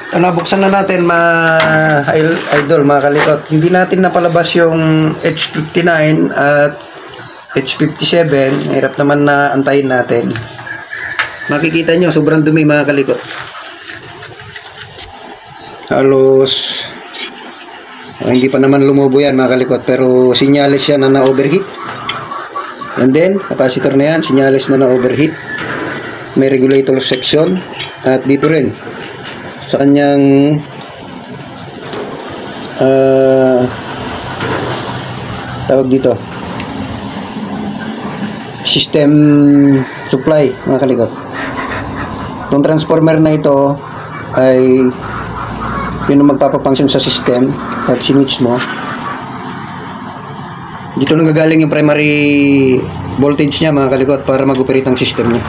Nabuksan na natin idol, mga kalikot. Hindi natin napalabas yung H59 at H57. Hirap naman na antayin natin. Makikita nyo, sobrang dumi, mga kalikot. Halos hindi pa naman lumubo yan, mga kalikot. Pero sinyalis yan na na-overheat. And then, capacitor na yan, sinyalis na na-overheat. May regulator section. At dito rin sa kanyang tawag dito, system supply, mga kalikot. Itong transformer na ito ay yun ang magpapafunction sa system. Pag sinwitch mo, dito lang gagaling yung primary voltage niya, mga kalikot, para mag-operate ang system niya.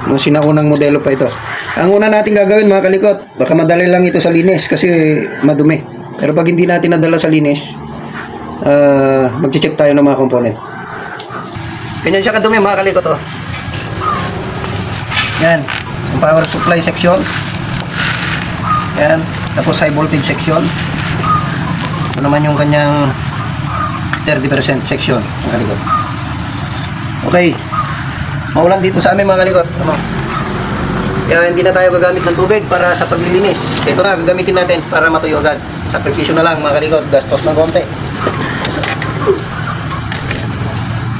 Nung sinaunang modelo pa ito. Ang una natin gagawin, mga kalikot, baka madali lang ito sa linis kasi madumi. Pero pag hindi natin nadala sa linis, mag-check tayo ng mga component. Ganyan siya kadumi, mga kalikot. Oh. Yan, ang power supply section. Yan, tapos high voltage section. Ito naman yung kanyang 30% section, mga kalikot. Okay, maulan dito sa amin, mga kalikot. Kaya hindi na tayo gagamit ng tubig para sa paglilinis. Ito na, gagamitin natin para matuyo agad. Sakripisyo na lang, mga kalikot. Gastos ng konti.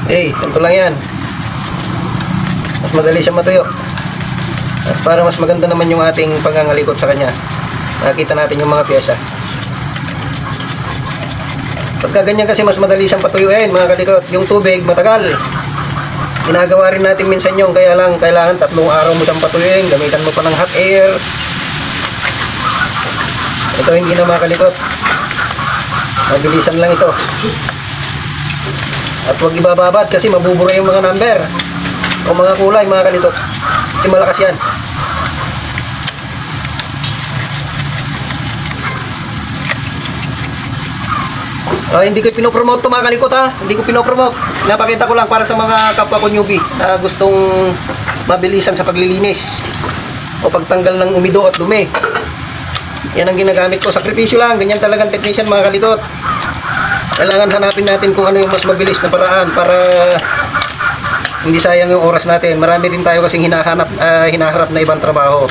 Ganito lang yan. Mas madali siya matuyo. At para mas maganda naman yung ating pangangalikot sa kanya, nakita natin yung mga pyesa. Pagka ganyan kasi mas madali siyang patuyuin, mga kalikot. Yung tubig matagal. Ginagawa rin natin minsan yung kaya lang kailangan 3 araw mo siyang patuyuin, gamitan mo pa ng hot air. Ito hindi na, mga kalikot. Mabilisan lang ito. At huwag ibababad kasi mabubura yung mga number o mga kulay, mga kalikot. Kasi malakas yan. Hindi ko pinopromote to, mga kalikot, ha. Hindi ko pinopromote. Napakita ko lang para sa mga kapwa ko newbie na gustong mabilisan sa paglilinis o pagtanggal ng umido at dumi. Yan ang ginagamit ko. Sakripisyo lang. Ganyan talagang technician, mga kalikot. Kailangan hanapin natin kung ano yung mas mabilis na paraan para hindi sayang yung oras natin. Marami din tayo kasing hinaharap na ibang trabaho.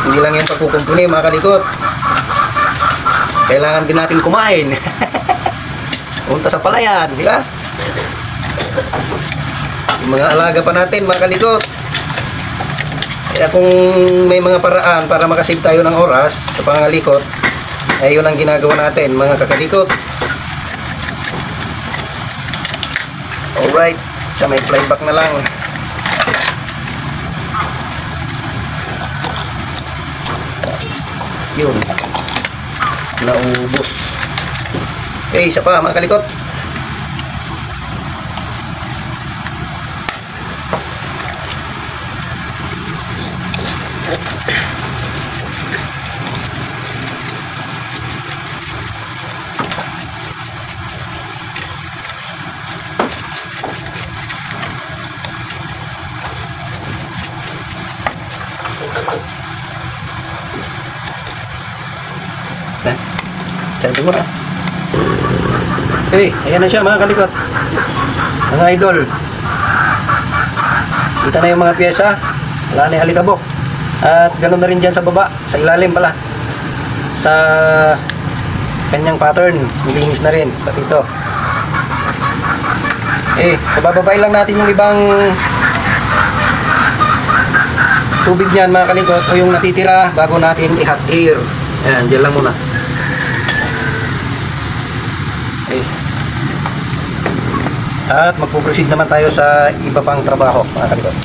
Hindi lang yung pagkukumpuni, mga kalikot. Kailangan din natin kumain. Punta sa palayan, di ba? Yung mga alaga pa natin, mga kalikot. Kaya kung may mga paraan para makasave tayo ng oras sa pangalikot, ay yun ang ginagawa natin, mga kakalikot. Alright, sa may flyback na lang. Yun. Naubos. Okay, isa pa, mga kalikot. Sabi mo na. Okay, ayan na siya, mga kalikot. Mga idol. Kita na yung mga pyesa. Wala na yung alikabok. At ganoon na rin dyan sa baba. Sa ilalim pala. Sa kanyang pattern. Nilinis na rin. Pati ito. Bababay lang natin yung ibang tubig niyan, mga kalikot. O yung natitira bago natin i-hot air. Ayan, dyan lang muna. At magpo-proceed naman tayo sa iba pang trabaho, mga kalikot.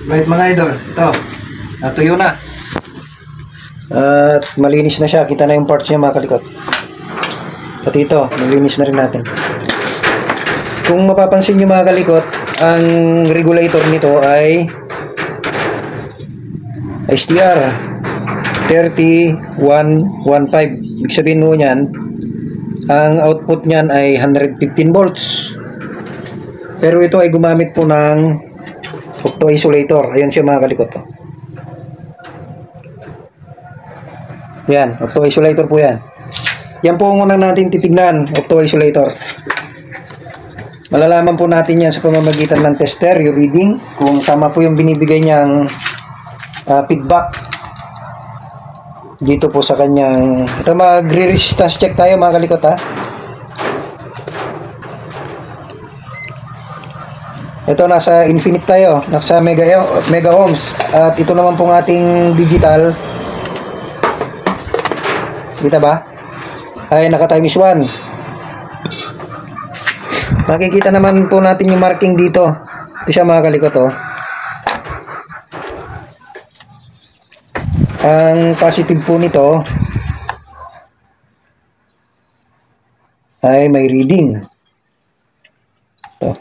Right, mga idol, ito natuyo na at malinis na siya. Kita na yung parts niya, mga kalikot. Pati ito, malinis na rin natin. Kung mapapansin nyo, mga kalikot, ang regulator nito ay STR 3115. Ibig sabihin mo niyan, ang output niyan ay 115 volts. Pero ito ay gumamit po ng octo isolator. Ayan siya, mga kalikot. Yan, opto-isolator po yan. Yan po ang unang natin titignan, opto-isolator. Malalaman po natin yan sa pamamagitan ng tester, yung reading, kung tama po yung binibigay niyang feedback dito po sa kanyang. Ito, magre-resistance check tayo mga kalikot ha. Ito, nasa infinite tayo, nasa mega ohms, at ito naman pong ating digital. Kita ba? Ay naka times 1. Makikita naman po natin yung marking dito. Ito siya mga kalikot oh. Ang positive po nito ay may reading. Ito.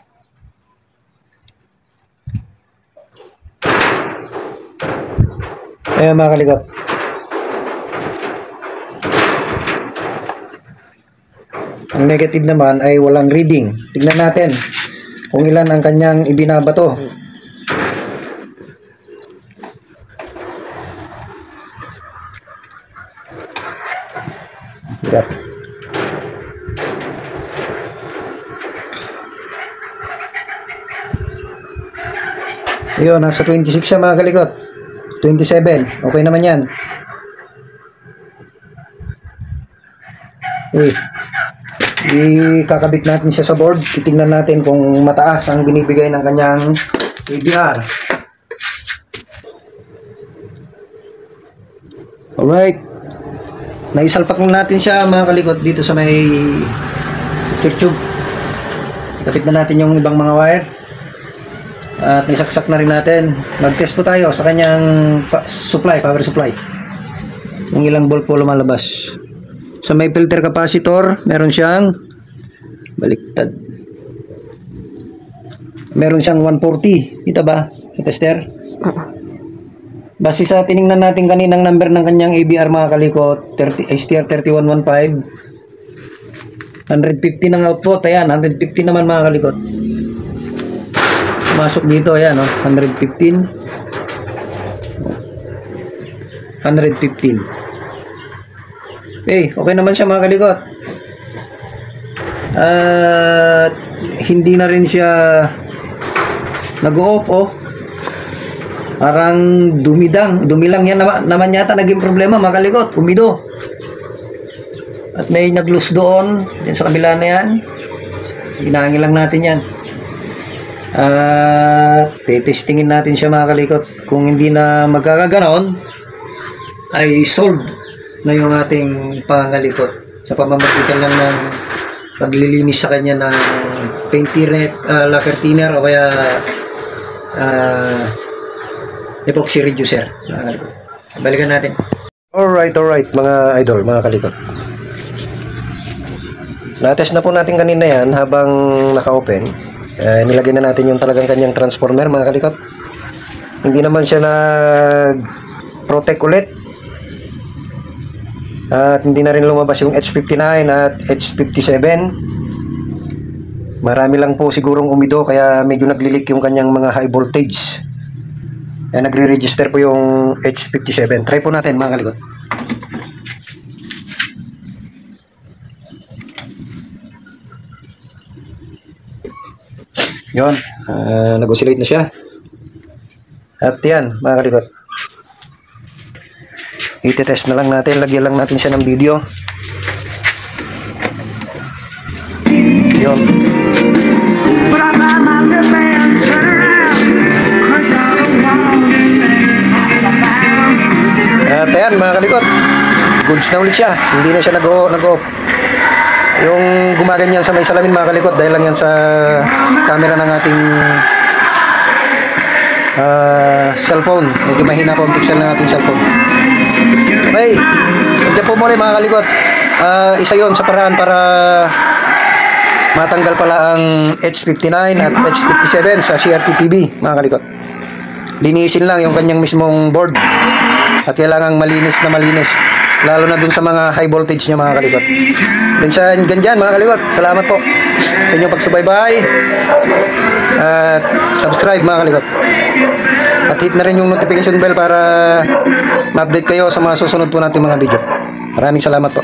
Ayan mga kalikot. Ang negative naman ay walang reading. Tignan natin kung ilan ang kanyang ibinabato. Yep. Ayun, nasa 26 siya mga kalikot. 27. Okay naman yan. Ikakabit natin siya sa board. Titingnan natin kung mataas ang binibigay ng kanyang ABR. Alright. Naisalpak natin siya mga kalikot dito sa may tube. Kapit na natin yung ibang mga wire. At naisaksak na rin natin. Mag-test po tayo sa kanyang power supply. Kung ilang volt po lumalabas. Sa may filter capacitor, meron siyang baliktad. Meron siyang 140. Kita ba? Tester? Base sa tiningnan natin kaninang number ng kanyang ABR mga kalikot, STR 3115. 150 ng output. Ayan, 150 naman mga kalikot. Masok dito, ayan, oh, 115. 115. Okay naman siya mga kalikot. Hindi na rin siya nag-off oh. Parang dumilang yan naman yata naging problema mga kalikot, umido. At may nag-loose doon, yan sa kabila na yan. Hinangin lang natin yan. Testingin natin siya mga kalikot. Kung hindi na magkakaganon, ay solve na yung ating pangalikot sa pamamagitan lang ng paglilinis sa kanya ng paint lacquer thinner o kaya epoxy reducer. Balikan natin. Alright mga idol, mga kalikot. Na-test na po natin kanina yan habang naka-open. Nilagay na natin yung talagang kanyang transformer mga kalikot. Hindi naman siya nag-protect ulit. At hindi na rin lumabas yung H59 at H57. Marami lang po sigurong umido kaya medyo naglilik yung kanyang mga high voltage. Kaya nagre-register po yung H57. Try po natin mga kalikot. Yun, nag-oscillate na siya. At yan mga kalikot, i-test na lang natin, lagyan lang natin siya ng video. Yun. At ayan mga kalikot, goods na ulit siya, hindi na siya nag-off. Yung gumaganyan sa may salamin mga kalikot, dahil lang yan sa camera ng ating cellphone. Medyo mahina po ang pixel ng ating cellphone. Okay, dyan po muli mga kalikot. Isa yon sa paraan para matanggal pala ang H59 at H57 sa CRT TV mga kalikot. Linisin lang yung kanyang mismong board at kailangang malinis na malinis, lalo na dun sa mga high voltage niya mga kalikot. Ganyan mga kalikot, salamat po sa inyong pagsubaybay at subscribe mga kalikot. At At hit na rin yung notification bell para ma-update kayo sa mga susunod po nating mga video. Maraming salamat po.